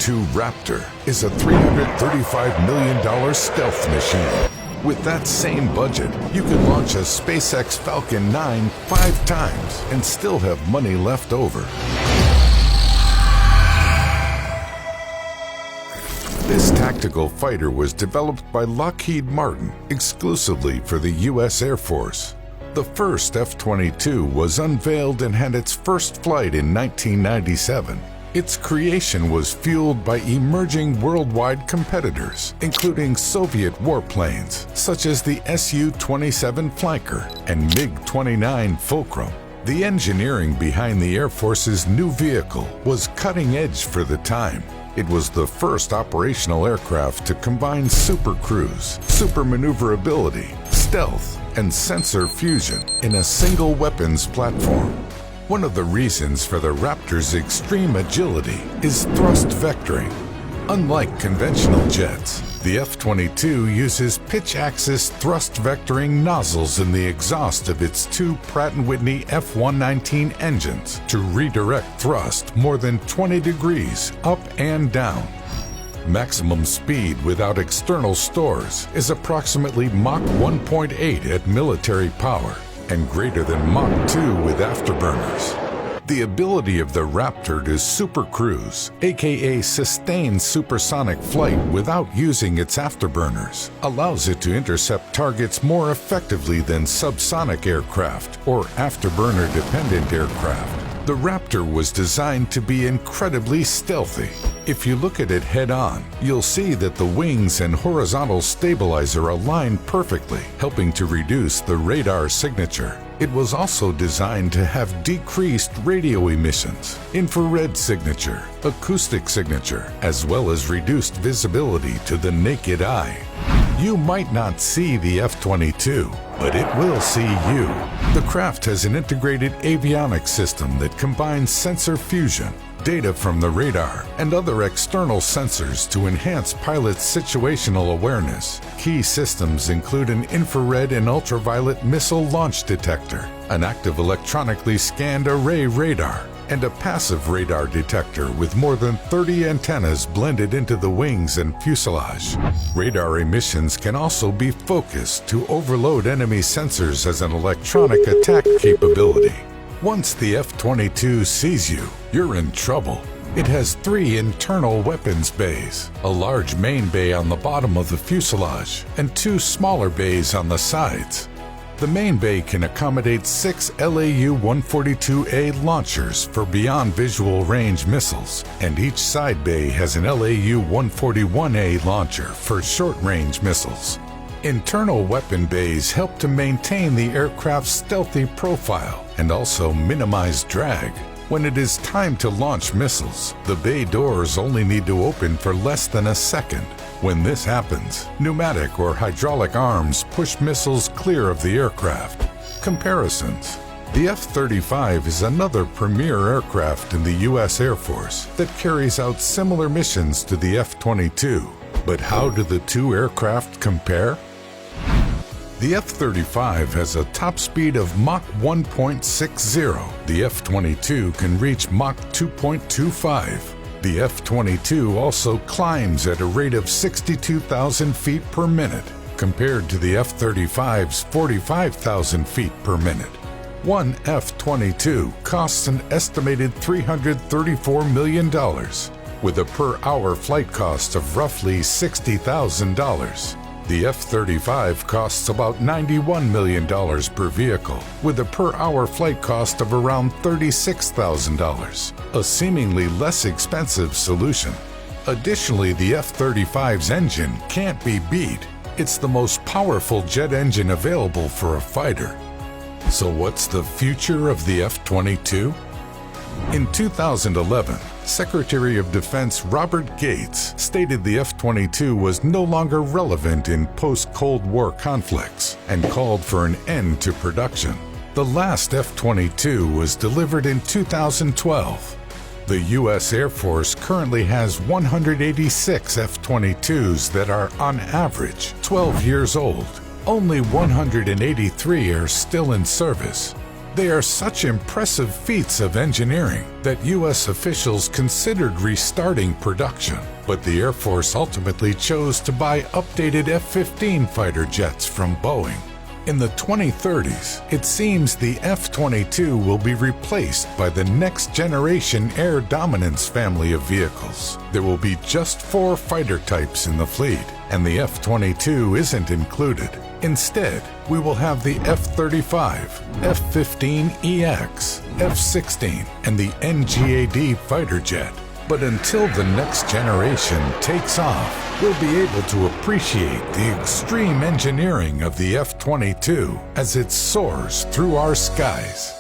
F-22 Raptor is a $335 million stealth machine. With that same budget, you could launch a SpaceX Falcon 9 5 times and still have money left over. This tactical fighter was developed by Lockheed Martin exclusively for the U.S. Air Force. The first F-22 was unveiled and had its first flight in 1997. Its creation was fueled by emerging worldwide competitors, including Soviet warplanes such as the Su-27 Flanker and MiG-29 Fulcrum. The engineering behind the Air Force's new vehicle was cutting edge for the time. It was the first operational aircraft to combine supercruise, super maneuverability, stealth, and sensor fusion in a single weapons platform. One of the reasons for the Raptor's extreme agility is thrust vectoring. Unlike conventional jets, the F-22 uses pitch-axis thrust vectoring nozzles in the exhaust of its two Pratt & Whitney F-119 engines to redirect thrust more than 20 degrees up and down. Maximum speed without external stores is approximately Mach 1.8 at military power and greater than Mach 2 with afterburners. The ability of the Raptor to supercruise, aka sustain supersonic flight without using its afterburners, allows it to intercept targets more effectively than subsonic aircraft or afterburner-dependent aircraft. The Raptor was designed to be incredibly stealthy. If you look at it head-on, you'll see that the wings and horizontal stabilizer align perfectly, helping to reduce the radar signature. It was also designed to have decreased radio emissions, infrared signature, acoustic signature, as well as reduced visibility to the naked eye. You might not see the F-22, but it will see you. The craft has an integrated avionics system that combines sensor fusion, data from the radar, and other external sensors to enhance pilots' situational awareness. Key systems include an infrared and ultraviolet missile launch detector, an active electronically scanned array radar, and a passive radar detector with more than 30 antennas blended into the wings and fuselage. Radar emissions can also be focused to overload enemy sensors as an electronic attack capability. Once the F-22 sees you, you're in trouble. It has 3 internal weapons bays, a large main bay on the bottom of the fuselage, and 2 smaller bays on the sides. The main bay can accommodate 6 LAU-142A launchers for beyond visual range missiles, and each side bay has an LAU-141A launcher for short-range missiles. Internal weapon bays help to maintain the aircraft's stealthy profile and also minimize drag. When it is time to launch missiles, the bay doors only need to open for less than a second. When this happens, pneumatic or hydraulic arms push missiles clear of the aircraft. Comparisons. The F-35 is another premier aircraft in the U.S. Air Force that carries out similar missions to the F-22. But how do the two aircraft compare? The F-35 has a top speed of Mach 1.60. The F-22 can reach Mach 2.25. The F-22 also climbs at a rate of 62,000 feet per minute, compared to the F-35's 45,000 feet per minute. One F-22 costs an estimated $334 million, with a per-hour flight cost of roughly $60,000. The F-35 costs about $91 million per vehicle, with a per-hour flight cost of around $36,000, a seemingly less expensive solution. Additionally, the F-35's engine can't be beat. It's the most powerful jet engine available for a fighter. So what's the future of the F-22? In 2011, Secretary of Defense Robert Gates stated the F-22 was no longer relevant in post-Cold War conflicts and called for an end to production. The last F-22 was delivered in 2012. The U.S. Air Force currently has 186 F-22s that are, on average, 12 years old. Only 183 are still in service. They are such impressive feats of engineering that U.S. officials considered restarting production, but the Air Force ultimately chose to buy updated F-15 fighter jets from Boeing. In the 2030s, it seems the F-22 will be replaced by the next generation air dominance family of vehicles. There will be just 4 fighter types in the fleet, and the F-22 isn't included. Instead, we will have the F-35, F-15EX, F-16, and the NGAD fighter jet. But until the next generation takes off, we'll be able to appreciate the extreme engineering of the F-22 as it soars through our skies.